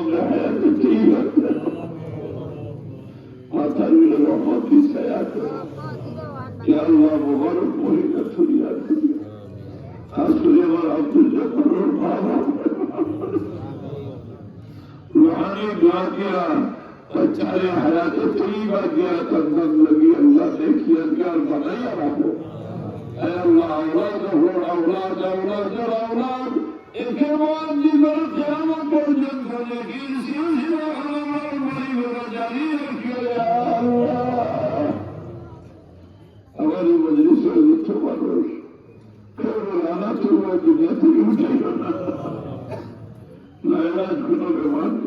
में हयात तय्यबा माता की वफात की सयाहत क्या अल्लाह मुबारक मोही का थुरिया खास करके हमारा अब्दुल जब्बार बाबा रूहानी दुआ किया बच्चारे हयात तय्यबा किया तंदन लगी अल्लाह देखिए क्या बनाया रखो अल्लाह औलाद हो औलाद औलाद औलाद इनके बाद जीवन क़यामत पर्यंत लेकिन सिलसिला उलमा मरी होना जारी रखियो या अल्लाह हमारी मजलिस में लुत्फ़ बख्श फिर लाना तो दुनिया से उठेगा ना लाइलाज गुनों के बाद